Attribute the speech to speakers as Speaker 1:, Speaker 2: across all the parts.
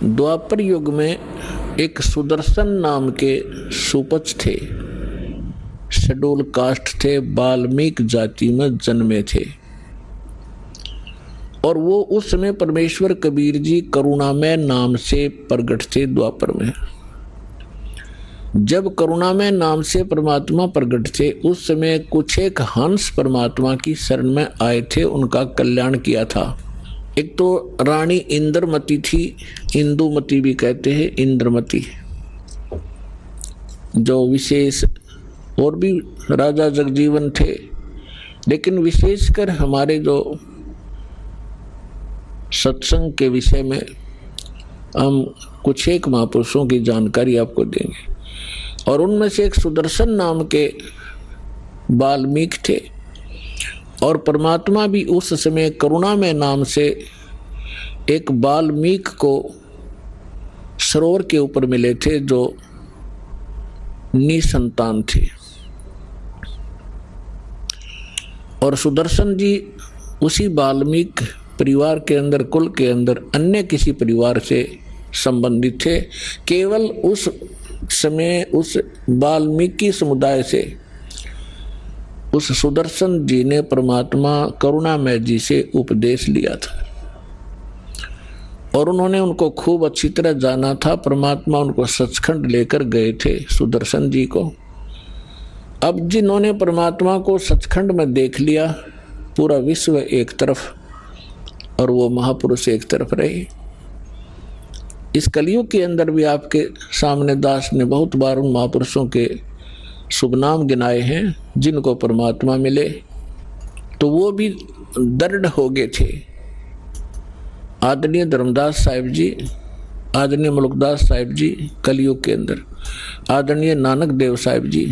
Speaker 1: द्वापर युग में एक सुदर्शन नाम के सुपच थे, शेड्यूल कास्ट थे, वाल्मीकि जाति में जन्मे थे। और वो उस समय परमेश्वर कबीर जी करुणामय नाम से प्रकट थे द्वापर में। जब करुणामय नाम से परमात्मा प्रकट थे उस समय कुछ एक हंस परमात्मा की शरण में आए थे, उनका कल्याण किया था। एक तो रानी इंद्रमती थी, इंदुमती भी कहते हैं, इंद्रमती, जो विशेष, और भी राजा जगजीवन थे, लेकिन विशेषकर हमारे जो सत्संग के विषय में हम कुछ एक महापुरुषों की जानकारी आपको देंगे। और उनमें से एक सुदर्शन नाम के वाल्मीकि थे, और परमात्मा भी उस समय करुणामय नाम से एक वाल्मीकि को सरोवर के ऊपर मिले थे जो निसंतान थे। और सुदर्शन जी उसी वाल्मीकि परिवार के अंदर, कुल के अंदर अन्य किसी परिवार से संबंधित थे। केवल उस समय उस वाल्मीकि समुदाय से उस सुदर्शन जी ने परमात्मा करुणामय जी से उपदेश लिया था, और उन्होंने उनको खूब अच्छी तरह जाना था। परमात्मा उनको सचखंड लेकर गए थे सुदर्शन जी को। अब जिन्होंने परमात्मा को सचखंड में देख लिया, पूरा विश्व एक तरफ और वो महापुरुष एक तरफ रहे। इस कलयुग के अंदर भी आपके सामने दास ने बहुत बार उन महापुरुषों के शुभ नाम गिनाए हैं जिनको परमात्मा मिले, तो वो भी दृढ़ हो गए थे। आदरणीय धर्मदास साहिब जी, आदरणीय मुल्कदास साहिब जी कलयुग के अंदर, आदरणीय नानक देव साहिब जी,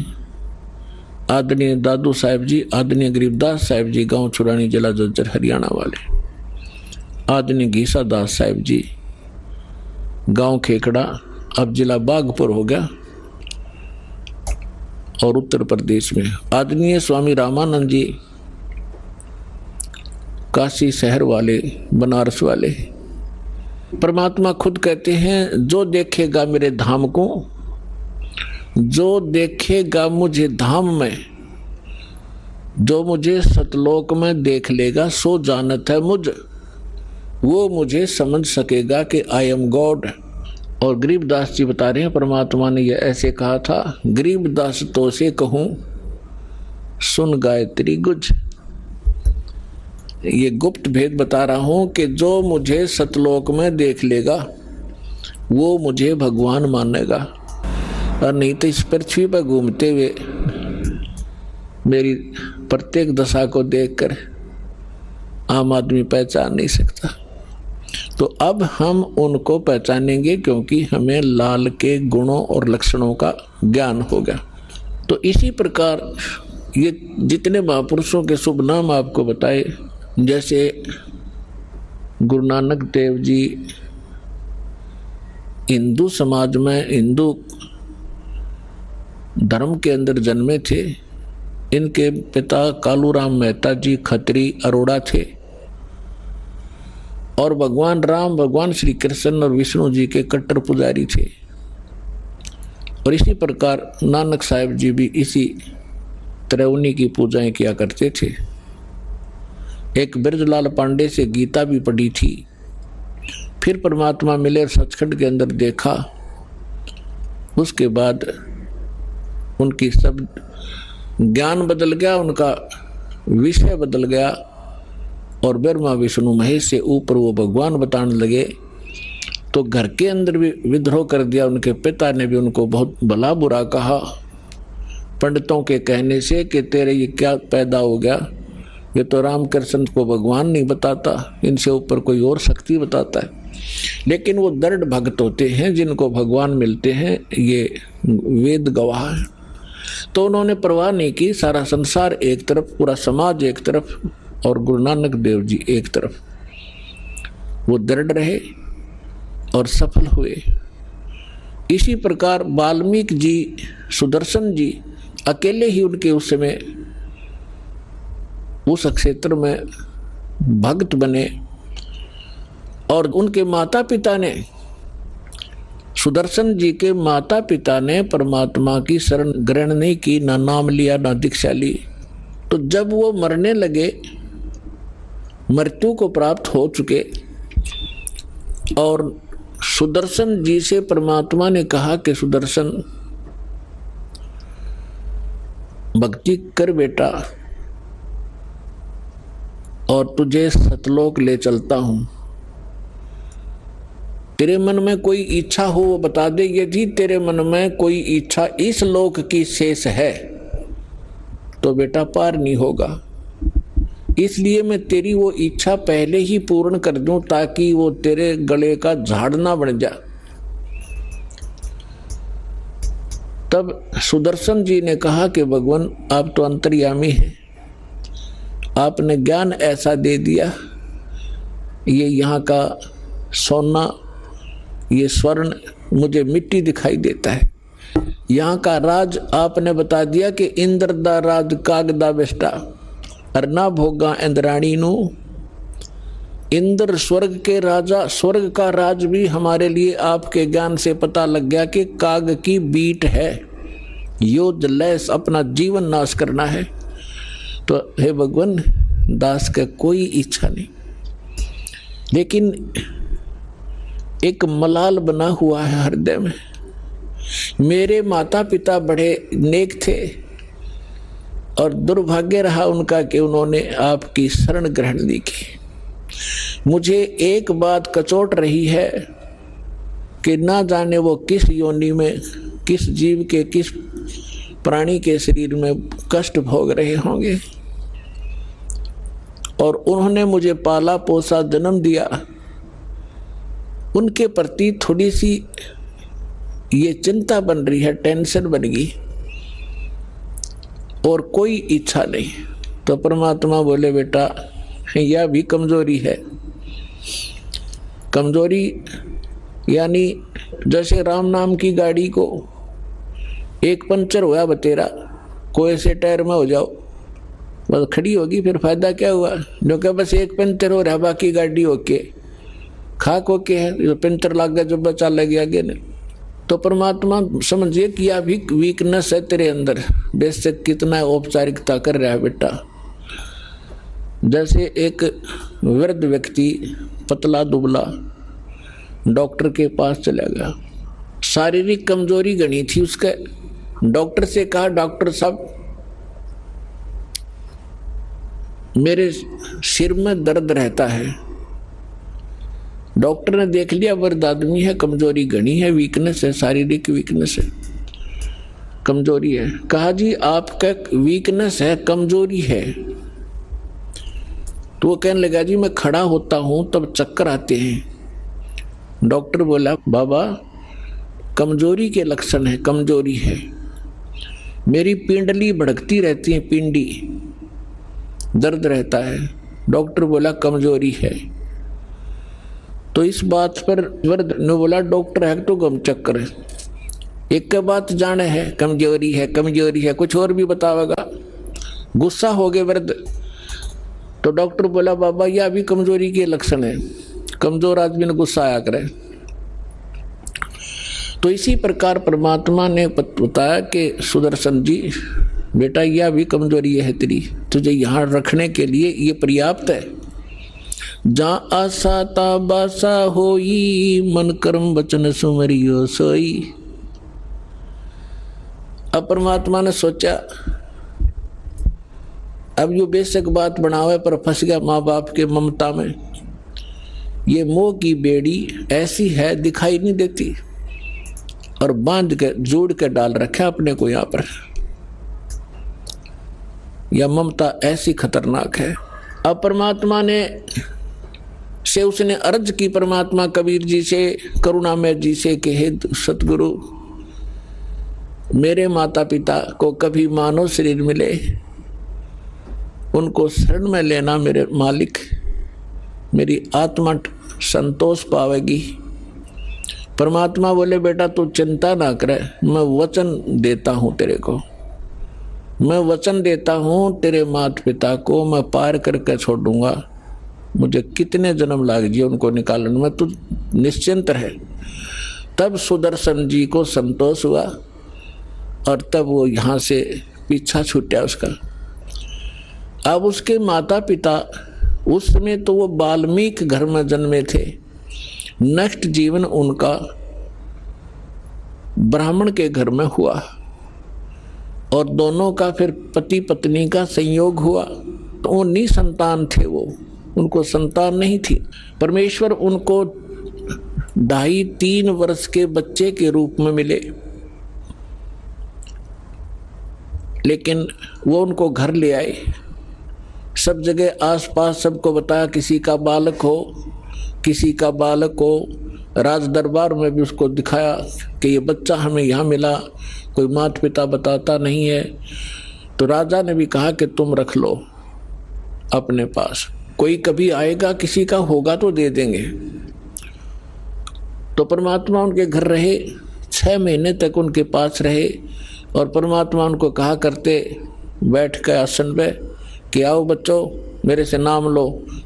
Speaker 1: आदरणीय दादू साहिब जी, आदरणीय गरीबदास साहिब जी गांव छुरानी जिला जज्जर हरियाणा वाले, आदरणीय घीसा दास साहिब जी गांव खेकड़ा, अब जिला बागपुर हो गया और उत्तर प्रदेश में, आदरणीय स्वामी रामानंद जी काशी शहर वाले, बनारस वाले। परमात्मा खुद कहते हैं, जो देखेगा मेरे धाम को, जो देखेगा मुझे धाम में, जो मुझे सतलोक में देख लेगा, सो जानत है मुझ, वो मुझे समझ सकेगा कि आई एम गॉड। और गरीबदास जी बता रहे हैं, परमात्मा ने यह ऐसे कहा था, गरीबदास तो से कहूं सुन गायत्री गुज। ये गुप्त भेद बता रहा हूं कि जो मुझे सतलोक में देख लेगा वो मुझे भगवान मानेगा, और नहीं तो इस पृथ्वी पर घूमते हुए मेरी प्रत्येक दशा को देखकर आम आदमी पहचान नहीं सकता। तो अब हम उनको पहचानेंगे क्योंकि हमें लाल के गुणों और लक्षणों का ज्ञान हो गया। तो इसी प्रकार ये जितने महापुरुषों के शुभ नाम आपको बताए, जैसे गुरु नानक देव जी हिंदू समाज में, हिंदू धर्म के अंदर जन्मे थे। इनके पिता कालूराम मेहता जी खत्री अरोड़ा थे, और भगवान राम, भगवान श्री कृष्ण और विष्णु जी के कट्टर पुजारी थे। और इसी प्रकार नानक साहिब जी भी इसी तरह उन्हीं की पूजाएं किया करते थे। एक बिरजलाल पांडे से गीता भी पढ़ी थी। फिर परमात्मा मिले और सचखंड के अंदर देखा। उसके बाद उनकी सब ज्ञान बदल गया, उनका विषय बदल गया, और ब्रह्मा विष्णु महेश से ऊपर वो भगवान बताने लगे। तो घर के अंदर भी विद्रोह कर दिया। उनके पिता ने भी उनको बहुत भला बुरा कहा पंडितों के कहने से कि तेरे ये क्या पैदा हो गया, ये तो रामकृष्ण को भगवान नहीं बताता, इनसे ऊपर कोई और शक्ति बताता है। लेकिन वो दृढ़ भक्त होते हैं जिनको भगवान मिलते हैं, ये वेद गवाह है। तो उन्होंने परवाह नहीं की, सारा संसार एक तरफ, पूरा समाज एक तरफ, और गुरु नानक देव जी एक तरफ। वो दृढ़ रहे और सफल हुए। इसी प्रकार वाल्मीकि जी, सुदर्शन जी अकेले ही उनके उस समय उस क्षेत्र में भक्त बने, और उनके माता पिता ने सुदर्शन जी के माता पिता ने परमात्मा की शरण ग्रहण नहीं की, ना नाम लिया ना दीक्षा ली। तो जब वो मरने लगे, मृत्यु को प्राप्त हो चुके, और सुदर्शन जी से परमात्मा ने कहा कि सुदर्शन भक्ति कर बेटा, और तुझे सतलोक ले चलता हूं। तेरे मन में कोई इच्छा हो वो बता दे। यदि तेरे मन में कोई इच्छा इस लोक की शेष है तो बेटा पार नहीं होगा। इसलिए मैं तेरी वो इच्छा पहले ही पूर्ण कर दूं ताकि वो तेरे गले का झाड़ ना बन जा। तब सुदर्शन जी ने कहा कि भगवान आप तो अंतर्यामी हैं, आपने ज्ञान ऐसा दे दिया, ये यहाँ का सोना, ये स्वर्ण मुझे मिट्टी दिखाई देता है। यहाँ का राज आपने बता दिया कि इंद्र दा राज कागदा बेस्टा अरना भोगा इंद्राणी नु। इंद्र स्वर्ग के राजा, स्वर्ग का राज भी हमारे लिए आपके ज्ञान से पता लग गया कि काग की बीट है, योद्ध लैस अपना जीवन नाश करना है। तो हे भगवान, दास का कोई इच्छा नहीं, लेकिन एक मलाल बना हुआ है हृदय में। मेरे माता पिता बड़े नेक थे और दुर्भाग्य रहा उनका कि उन्होंने आपकी शरण ग्रहण ली की। मुझे एक बात कचोट रही है कि ना जाने वो किस योनि में, किस जीव के, किस प्राणी के शरीर में कष्ट भोग रहे होंगे। और उन्होंने मुझे पाला पोसा, जन्म दिया, उनके प्रति थोड़ी सी ये चिंता बन रही है, टेंशन बन गई, और कोई इच्छा नहीं। तो परमात्मा बोले बेटा यह भी कमजोरी है। कमजोरी यानी जैसे राम नाम की गाड़ी को एक पंचर हुआ बतेरा, कोई से टायर में हो जाओ बस खड़ी होगी, फिर फायदा क्या हुआ? जो कि बस एक पंचर हो रहा, बाकी गाड़ी होके खाक होके है, पंचर लग गया जो बचा लग आगे ने। तो परमात्मा समझिए कि यह भी वीकनेस है तेरे अंदर, बेशक कितना औपचारिकता कर रहा है बेटा। जैसे एक वृद्ध व्यक्ति पतला दुबला डॉक्टर के पास चला गया, शारीरिक कमजोरी गणी थी उसके। डॉक्टर से कहा डॉक्टर साहब मेरे सिर में दर्द रहता है। डॉक्टर ने देख लिया वृद्ध आदमी है, कमजोरी गणी है, वीकनेस है, शारीरिक वीकनेस है, कमजोरी है। कहा जी आपका वीकनेस है, कमजोरी है। तो वो कहने लगा जी मैं खड़ा होता हूं तब चक्कर आते हैं। डॉक्टर बोला बाबा कमजोरी के लक्षण है, कमजोरी है, मेरी पिंडली भड़कती रहती है, पिंडी दर्द रहता है। डॉक्टर बोला कमजोरी है। तो इस बात पर वृद्ध ने बोला डॉक्टर है तो गम चक्कर है, एक के बात जाने है कमजोरी है, कमजोरी है, कुछ और भी बतावेगा। गुस्सा हो गए वृद्ध। तो डॉक्टर बोला बाबा यह भी कमजोरी के लक्षण है, कमजोर आदमी ने गुस्सा आया करे। तो इसी प्रकार परमात्मा ने बताया कि सुदर्शन जी बेटा यह भी कमजोरी है तेरी, तुझे यहाँ रखने के लिए ये पर्याप्त है। जहाँ आशा ता बासा होई, मन कर्म वचन सुमरियो सोई। अब परमात्मा ने सोचा अब यो बेशक बात बनावे पर फंस गया माँ बाप के ममता में। ये मोह की बेड़ी ऐसी है दिखाई नहीं देती, और बांध के जोड़ के डाल रखा अपने को यहाँ पर। यह ममता ऐसी खतरनाक है। अब परमात्मा ने से उसने अर्ज की परमात्मा कबीर जी से, करुणामय जी से कि हे सतगुरु मेरे माता पिता को कभी मानव शरीर मिले उनको शरण में लेना मेरे मालिक, मेरी आत्मा संतोष पावेगी। परमात्मा बोले बेटा तू चिंता ना करे, मैं वचन देता हूं तेरे को, मैं वचन देता हूं तेरे माता पिता को मैं पार करके छोड़ूंगा। मुझे कितने जन्म लाग जाए उनको निकालने में, तू निश्चिंत रहे। तब सुदर्शन जी को संतोष हुआ और तब वो यहाँ से पीछा छूटा उसका। अब उसके माता पिता उस समय तो वो वाल्मीकि घर में जन्मे थे, नेक्स्ट जीवन उनका ब्राह्मण के घर में हुआ और दोनों का फिर पति पत्नी का संयोग हुआ, तो वो निसंतान थे, वो उनको संतान नहीं थी। परमेश्वर उनको 2.5-3 वर्ष के बच्चे के रूप में मिले, लेकिन वो उनको घर ले आए, सब जगह आसपास सबको बताया किसी का बालक हो, किसी का बालक हो। राज दरबार में भी उसको दिखाया कि ये बच्चा हमें यहाँ मिला, कोई माता पिता बताता नहीं है। तो राजा ने भी कहा कि तुम रख लो अपने पास, कोई कभी आएगा किसी का होगा तो दे देंगे। तो परमात्मा उनके घर रहे, 6 महीने तक उनके पास रहे और परमात्मा उनको कहा करते बैठ के आसन पे कि आओ बच्चों, मेरे से नाम लो,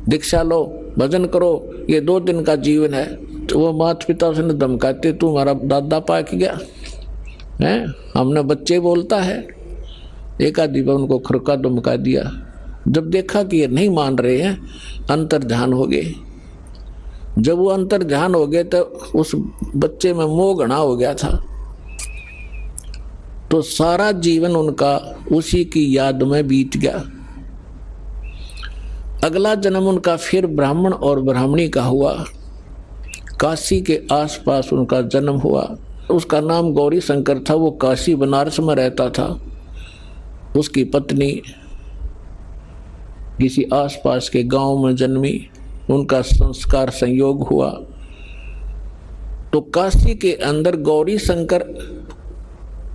Speaker 1: दीक्षा लो, भजन करो, ये 2 दिन का जीवन है। तो वो माता पिता उसने धमकाते, तू हमारा दादा पाक गया है, हमने बच्चे बोलता है। एक आधी बार उनको खुरका धमका दिया। जब देखा कि ये नहीं मान रहे हैं, अंतर ध्यान हो गए। जब वो अंतर ध्यान हो गए तो उस बच्चे में मोह घना हो गया था, तो सारा जीवन उनका उसी की याद में बीत गया। अगला जन्म उनका फिर ब्राह्मण और ब्राह्मणी का हुआ, काशी के आसपास उनका जन्म हुआ। उसका नाम गौरी शंकर था, वो काशी बनारस में रहता था। उसकी पत्नी किसी आसपास के गांव में जन्मी, उनका संस्कार संयोग हुआ। तो काशी के अंदर गौरी शंकर,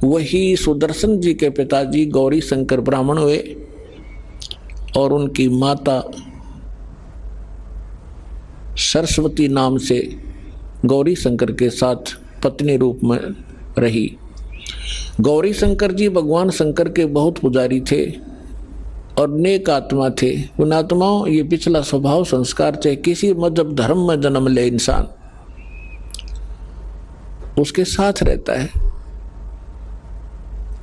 Speaker 1: वही सुदर्शन जी के पिताजी गौरी शंकर ब्राह्मण हुए और उनकी माता सरस्वती नाम से गौरी शंकर के साथ पत्नी रूप में रही। गौरी शंकर जी भगवान शंकर के बहुत पुजारी थे और नेक आत्मा थे। उन आत्माओं ये पिछला स्वभाव संस्कार, चाहे किसी मजहब धर्म में जन्म ले इंसान, उसके साथ रहता है।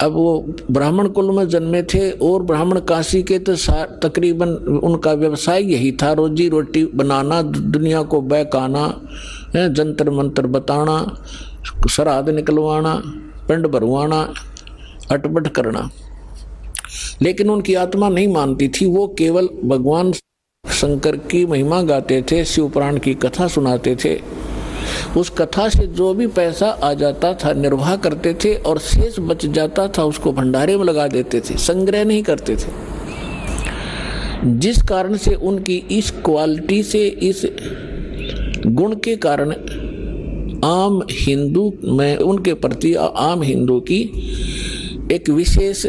Speaker 1: अब वो ब्राह्मण कुल में जन्मे थे और ब्राह्मण काशी के तो तकरीबन उनका व्यवसाय यही था, रोजी रोटी बनाना, दुनिया को बहकाना, जंतर मंत्र बताना, श्राद्ध निकलवाना, पिंड भरवाना, अटपट करना। लेकिन उनकी आत्मा नहीं मानती थी, वो केवल भगवान शंकर की महिमा गाते थे, शिव पुराण की कथा सुनाते थे। उस कथा से जो भी पैसा आ जाता था निर्वाह करते थे और शेष बच जाता था उसको भंडारे में लगा देते थे, संग्रह नहीं करते थे। जिस कारण से उनकी इस क्वालिटी से, इस गुण के कारण आम हिंदू में उनके प्रति, आम हिंदू की एक विशेष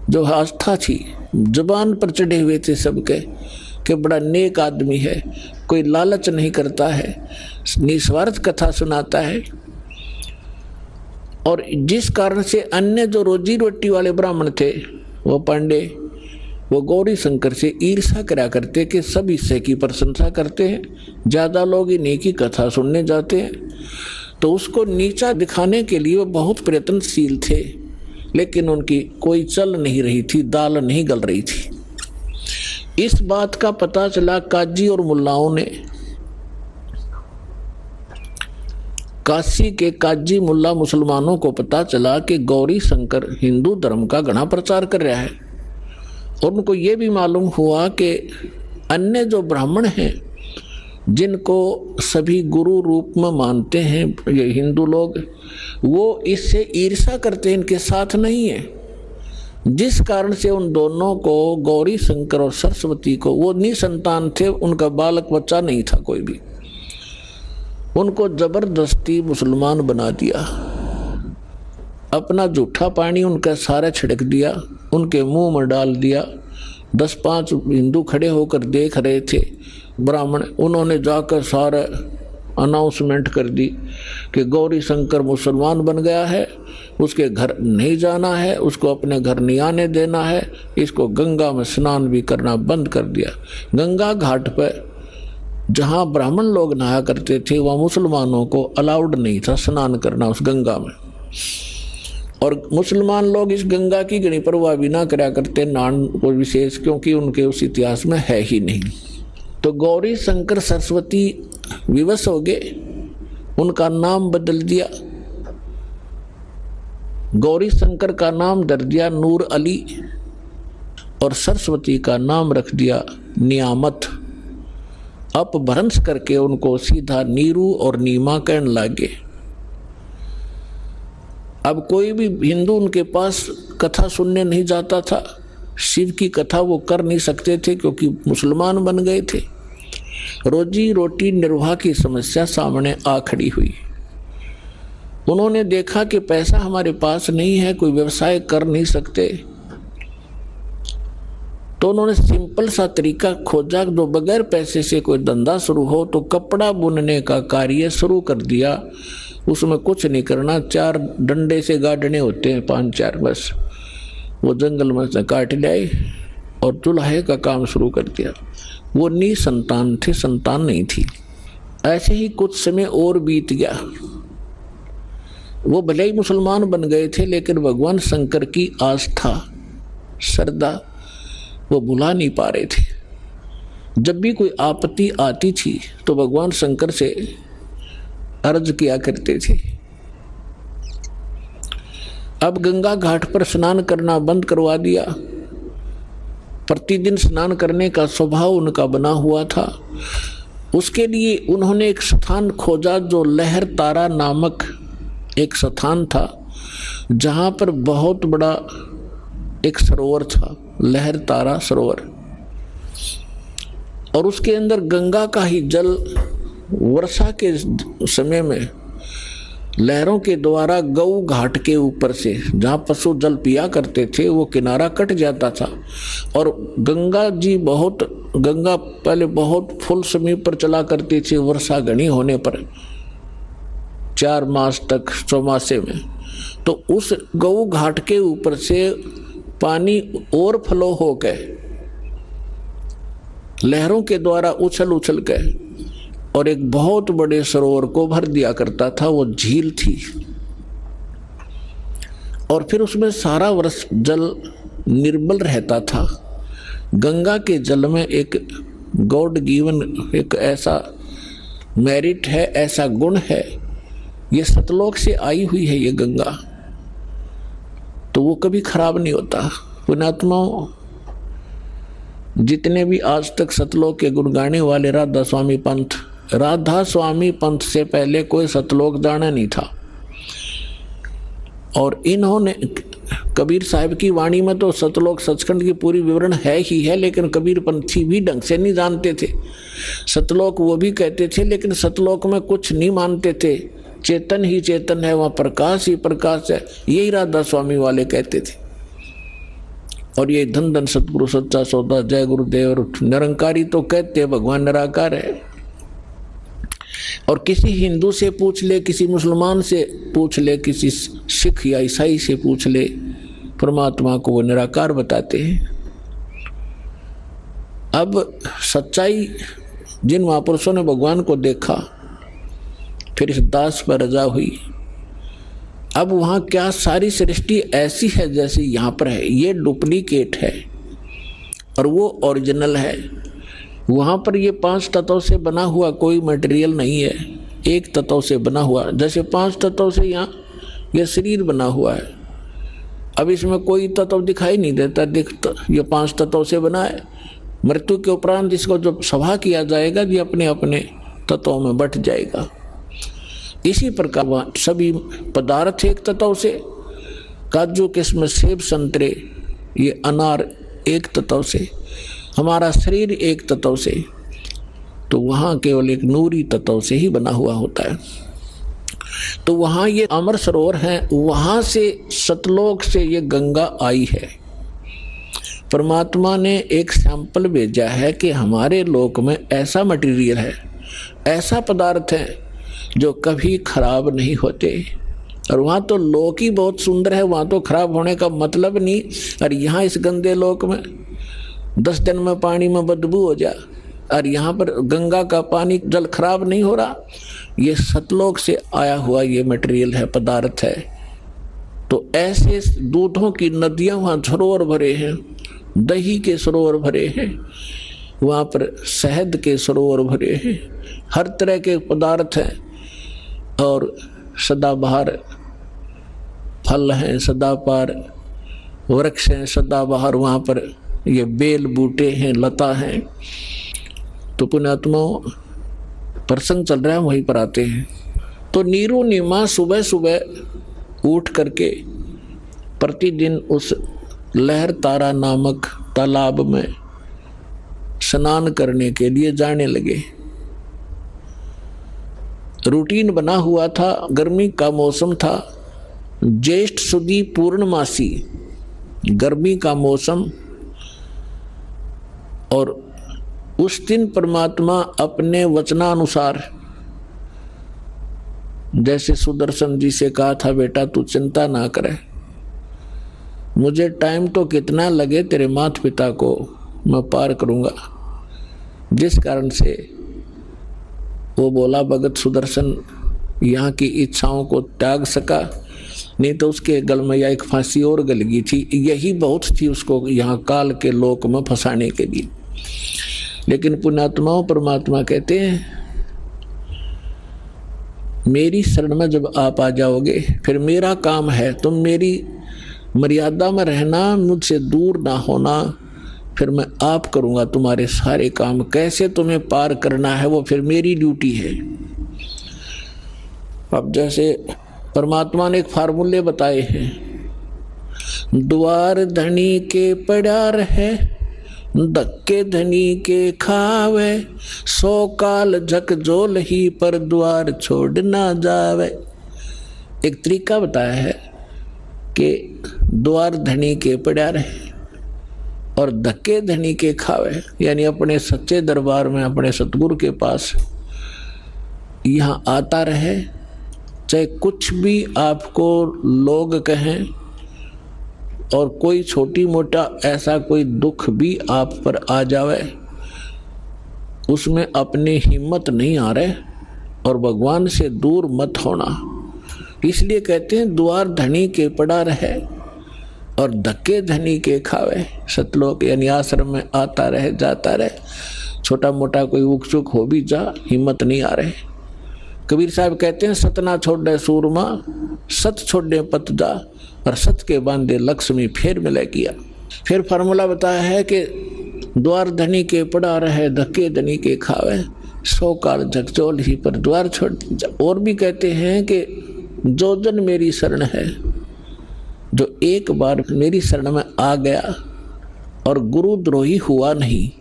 Speaker 1: जो आस्था थी, जुबान पर चढ़े हुए थे सबके कि बड़ा नेक आदमी है, कोई लालच नहीं करता है, निस्वार्थ कथा सुनाता है। और जिस कारण से अन्य जो रोजी रोटी वाले ब्राह्मण थे, वो पांडे, वो गौरी शंकर से ईर्ष्या करा करते कि सब इससे की प्रशंसा करते हैं, ज़्यादा लोग इन्हीं की कथा सुनने जाते हैं। तो उसको नीचा दिखाने के लिए वो बहुत प्रयत्नशील थे, लेकिन उनकी कोई चल नहीं रही थी, दाल नहीं गल रही थी। इस बात का पता चला काजी और मुल्लाओं ने, काशी के काजी मुल्ला मुसलमानों को पता चला कि गौरी शंकर हिंदू धर्म का घना प्रचार कर रहा है। और उनको ये भी मालूम हुआ कि अन्य जो ब्राह्मण हैं, जिनको सभी गुरु रूप में मानते हैं ये हिंदू लोग, वो इससे ईर्ष्या करते हैं, इनके साथ नहीं है। जिस कारण से उन दोनों को, गौरी शंकर और सरस्वती को, वो निसंतान थे, उनका बालक बच्चा नहीं था कोई भी, उनको जबरदस्ती मुसलमान बना दिया। अपना जूठा पानी उनका सारा छिड़क दिया, उनके मुंह में डाल दिया। 10-5 हिंदू खड़े होकर देख रहे थे ब्राह्मण, उन्होंने जाकर सारा अनाउंसमेंट कर दी कि गौरी शंकर मुसलमान बन गया है, उसके घर नहीं जाना है, उसको अपने घर नहीं आने देना है, इसको गंगा में स्नान भी करना बंद कर दिया। गंगा घाट पर जहाँ ब्राह्मण लोग नहाया करते थे वहाँ मुसलमानों को अलाउड नहीं था स्नान करना उस गंगा में, और मुसलमान लोग इस गंगा की गणी परवाह भी ना करा करते नान को विशेष, क्योंकि उनके उस इतिहास में है ही नहीं। तो गौरी शंकर सरस्वती विवश हो गए, उनका नाम बदल दिया, गौरी शंकर का नाम धर दिया नूर अली, और सरस्वती का नाम रख दिया नियामत। अपभ्रंश करके उनको सीधा नीरू और नीमा कहने लगे। अब कोई भी हिंदू उनके पास कथा सुनने नहीं जाता था, शिव की कथा वो कर नहीं सकते थे क्योंकि मुसलमान बन गए थे। रोजी रोटी निर्वाह की समस्या सामने आ खड़ी हुई। उन्होंने देखा कि पैसा हमारे पास नहीं है, कोई व्यवसाय कर नहीं सकते, तो उन्होंने सिंपल सा तरीका खोजा, जो बगैर पैसे से कोई धंधा शुरू हो। तो कपड़ा बुनने का कार्य शुरू कर दिया। उसमें कुछ नहीं करना, 4 डंडे से गाड़ने होते हैं, 5-4 बस, वो जंगल में से काट लाए और चूल्हे का काम शुरू कर दिया। वो निसंतान थे, संतान नहीं थी। ऐसे ही कुछ समय और बीत गया। वो भले ही मुसलमान बन गए थे, लेकिन भगवान शंकर की आस्था श्रद्धा वो भुला नहीं पा रहे थे। जब भी कोई आपत्ति आती थी तो भगवान शंकर से अर्ज किया करते थे। अब गंगा घाट पर स्नान करना बंद करवा दिया। प्रतिदिन स्नान करने का स्वभाव उनका बना हुआ था। उसके लिए उन्होंने एक स्थान खोजा, जो लहर तारा नामक एक स्थान था, जहां पर बहुत बड़ा एक सरोवर था, लहर तारा सरोवर, और उसके अंदर गंगा का ही जल वर्षा के समय में लहरों के द्वारा गऊ घाट के ऊपर से, जहाँ पशु जल पिया करते थे, वो किनारा कट जाता था। और गंगा पहले बहुत फुल समय पर चला करती थी, वर्षा घनी होने पर 4 मास तक चौमासे में। तो उस गऊ घाट के ऊपर से पानी और फ्लो हो गए, लहरों के द्वारा उछल उछल के, और एक बहुत बड़े सरोवर को भर दिया करता था। वो झील थी, और फिर उसमें सारा वर्ष जल निर्मल रहता था। गंगा के जल में एक गॉड गिवन एक ऐसा मेरिट है, ऐसा गुण है, ये सतलोक से आई हुई है ये गंगा, तो वो कभी खराब नहीं होता। पुण्यात्माओं, जितने भी आज तक सतलोक के गुण गाने वाले राधा स्वामी पंथ से पहले कोई सतलोक जाना नहीं था। और इन्होंने कबीर साहब की वाणी में तो सतलोक सचखंड की पूरी विवरण है ही है, लेकिन कबीर पंथी भी ढंग से नहीं जानते थे। सतलोक वो भी कहते थे, लेकिन सतलोक में कुछ नहीं मानते थे। चेतन ही चेतन है, वहाँ प्रकाश ही प्रकाश है, यही राधा स्वामी वाले कहते थे। और ये धन धन सतगुरु सच्चा सौदा, जय गुरुदेव। और निरंकारी तो कहते हैं भगवान निराकार है। और किसी हिंदू से पूछ ले, किसी मुसलमान से पूछ ले, किसी सिख या ईसाई से पूछ ले, परमात्मा को वो निराकार बताते हैं। अब सच्चाई, जिन महापुरुषों ने भगवान को देखा, फिर इस दास पर रजा हुई। अब वहाँ क्या सारी सृष्टि ऐसी है जैसे यहाँ पर है, ये डुप्लीकेट है और वो ओरिजिनल है। वहाँ पर ये 5 तत्वों से बना हुआ कोई मटेरियल नहीं है, एक तत्व से बना हुआ। जैसे 5 तत्वों से यहाँ ये शरीर बना हुआ है, अब इसमें कोई तत्व दिखाई नहीं देता, ये 5 तत्वों से बना है। मृत्यु के उपरांत इसको जब सभा किया जाएगा, ये अपने अपने तत्वों में बट जाएगा। इसी प्रकार सभी पदार्थ एक तत्व से, काजू किस्म सेब संतरे ये अनार एक तत्व से, हमारा शरीर एक तत्व से, तो वहाँ केवल एक नूरी तत्व से ही बना हुआ होता है। तो वहाँ ये अमर सरोवर है, वहाँ से सतलोक से ये गंगा आई है। परमात्मा ने एक सैंपल भेजा है कि हमारे लोक में ऐसा मटेरियल है, ऐसा पदार्थ है जो कभी खराब नहीं होते। और वहाँ तो लोक ही बहुत सुंदर है, वहाँ तो खराब होने का मतलब नहीं। और यहाँ इस गंदे लोक में 10 दिन में पानी में बदबू हो जा, और यहाँ पर गंगा का पानी जल खराब नहीं हो रहा, ये सतलोक से आया हुआ ये मटेरियल है, पदार्थ है। तो ऐसे दूधों की नदियां वहाँ सरोवर भरे हैं, दही के सरोवर भरे हैं, वहाँ पर शहद के सरोवर भरे हैं, हर तरह के पदार्थ हैं और सदाबहार फल हैं, सदाबहार वृक्ष हैं, सदाबहार वहाँ पर ये बेल बूटे हैं, लता हैं। तो पुण्यात्माओं प्रसंग चल रहा है, वहीं पर आते हैं। तो नीरू नीमा सुबह सुबह उठ करके प्रतिदिन उस लहर तारा नामक तालाब में स्नान करने के लिए जाने लगे। रूटीन बना हुआ था, गर्मी का मौसम था, ज्येष्ठ सुदी पूर्णमासी, गर्मी का मौसम। और उस दिन परमात्मा अपने वचनानुसार, जैसे सुदर्शन जी से कहा था, बेटा तू चिंता ना करे, मुझे टाइम तो कितना लगे तेरे माता पिता को मैं पार करूंगा। जिस कारण से वो बोला भगत सुदर्शन यहाँ की इच्छाओं को त्याग सका, नहीं तो उसके गल में या एक फांसी और गल गई थी, यही बहुत थी उसको यहाँ काल के लोक में फंसाने के लिए। लेकिन पुण्यात्माओं परमात्मा कहते हैं मेरी शरण में जब आप आ जाओगे, फिर मेरा काम है, तुम मेरी मर्यादा में रहना, मुझसे दूर ना होना, फिर मैं आप करूँगा तुम्हारे सारे काम। कैसे तुम्हें पार करना है वो फिर मेरी ड्यूटी है। अब जैसे परमात्मा ने एक फार्मूले बताए हैं, द्वार धनी के पड़ा रहे, धक्के धनी के खावे, 100 काल झकझोल ही पर द्वार छोड़ ना जावे। एक तरीका बताया है कि द्वार धनी के पड़ा रहे और धक्के धनी के खावे, यानी अपने सच्चे दरबार में, अपने सतगुरु के पास यहाँ आता रहे, चाहे कुछ भी आपको लोग कहें और कोई छोटी मोटा ऐसा कोई दुख भी आप पर आ जावे, उसमें अपनी हिम्मत नहीं आ रहे और भगवान से दूर मत होना। इसलिए कहते हैं द्वार धनी के पड़ा रहे और धक्के धनी के खावे। सतलोक यानी आश्रम में आता रहे, जाता रहे, छोटा मोटा कोई उकचुक हो भी जा, हिम्मत नहीं आ रहे। कबीर साहब कहते हैं सतना छोड़े सूरमा, सत छोड़े पत जा, और सत के बांधे लक्ष्मी फिर मिले किया। फिर फार्मूला बताया है कि द्वार धनी के पड़ा रहे, धक्के धनी के खावे, 100 काल झकझोल ही पर द्वार छोड़ जा। और भी कहते हैं कि जो जन मेरी शरण है, जो एक बार मेरी शरण में आ गया और गुरुद्रोही हुआ नहीं,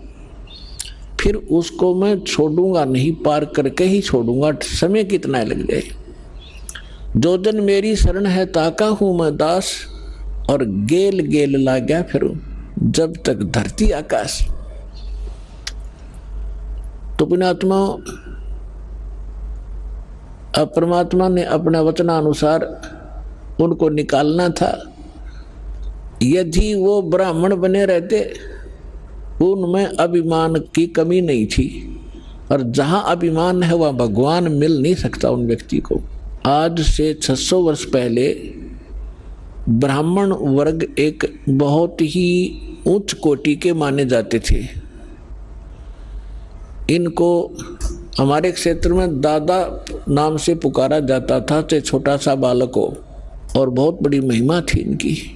Speaker 1: फिर उसको मैं छोड़ूंगा नहीं, पार करके ही छोड़ूंगा, समय कितना लग जाए। जो जन मेरी शरण है ताका हूं मैं दास, और गेल गेल ला गया फिर जब तक धरती आकाश। तो पुण्यात्मा अब परमात्मा ने अपना वचनानुसार उनको निकालना था। यदि वो ब्राह्मण बने रहते, उनमें अभिमान की कमी नहीं थी, और जहां अभिमान है वहां भगवान मिल नहीं सकता उन व्यक्ति को। आज से 600 वर्ष पहले ब्राह्मण वर्ग एक बहुत ही उच्च कोटि के माने जाते थे। इनको हमारे क्षेत्र में दादा नाम से पुकारा जाता था, चाहे छोटा सा बालक हो, और बहुत बड़ी महिमा थी इनकी।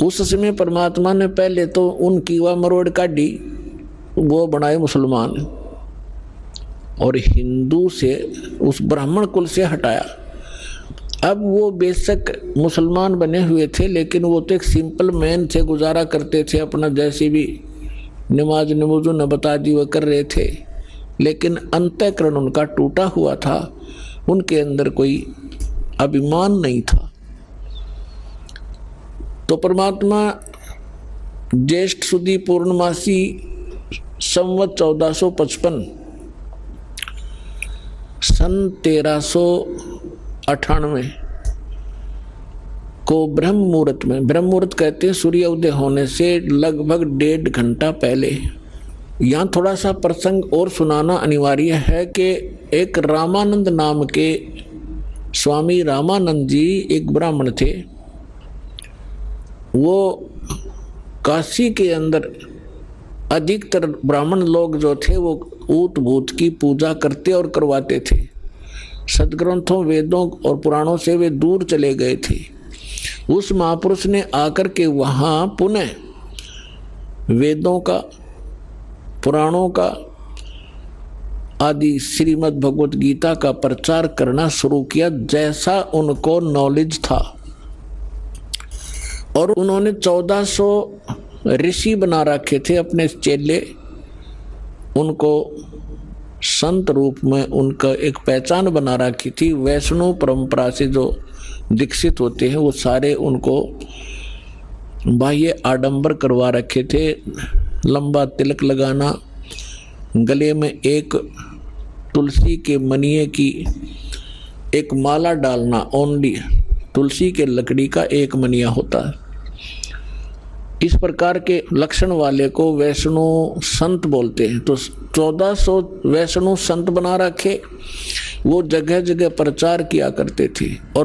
Speaker 1: उस समय परमात्मा ने पहले तो उनकी वह मरोड़ काटी, वो बनाए मुसलमान और हिंदू से, उस ब्राह्मण कुल से हटाया। अब वो बेशक मुसलमान बने हुए थे, लेकिन वो तो एक सिंपल मैन थे, गुजारा करते थे अपना, जैसे भी नमाज नमूजू न बता दी वो कर रहे थे, लेकिन अंतःकरण उनका टूटा हुआ था, उनके अंदर कोई अभिमान नहीं था। तो परमात्मा ज्येष्ठ सुदी पूर्णमासी संवत 1455 सन 1398 को ब्रह्म मुहूर्त में, ब्रह्म मुहूर्त कहते हैं सूर्य उदय होने से लगभग 1.5 घंटा पहले, यहाँ थोड़ा सा प्रसंग और सुनाना अनिवार्य है कि एक रामानंद नाम के स्वामी रामानंद जी एक ब्राह्मण थे। वो काशी के अंदर अधिकतर ब्राह्मण लोग जो थे वो ऊत भूत की पूजा करते और करवाते थे। सदग्रंथों, वेदों और पुराणों से वे दूर चले गए थे। उस महापुरुष ने आकर के वहाँ पुनः वेदों का, पुराणों का आदि श्रीमद् भगवत गीता का प्रचार करना शुरू किया जैसा उनको नॉलेज था। और उन्होंने 1400 ऋषि बना रखे थे अपने चेले। उनको संत रूप में उनका एक पहचान बना रखी थी। वैष्णव परंपरा से जो दीक्षित होते हैं वो सारे उनको बाह्य आडंबर करवा रखे थे। लंबा तिलक लगाना, गले में एक तुलसी के मनिये की एक माला डालना, ओनली तुलसी के लकड़ी का एक मनिया होता है। इस प्रकार के लक्षण वाले को वैष्णव संत बोलते हैं। तो 1400 वैष्णव संत बना रखे, वो जगह जगह प्रचार किया करते थे। और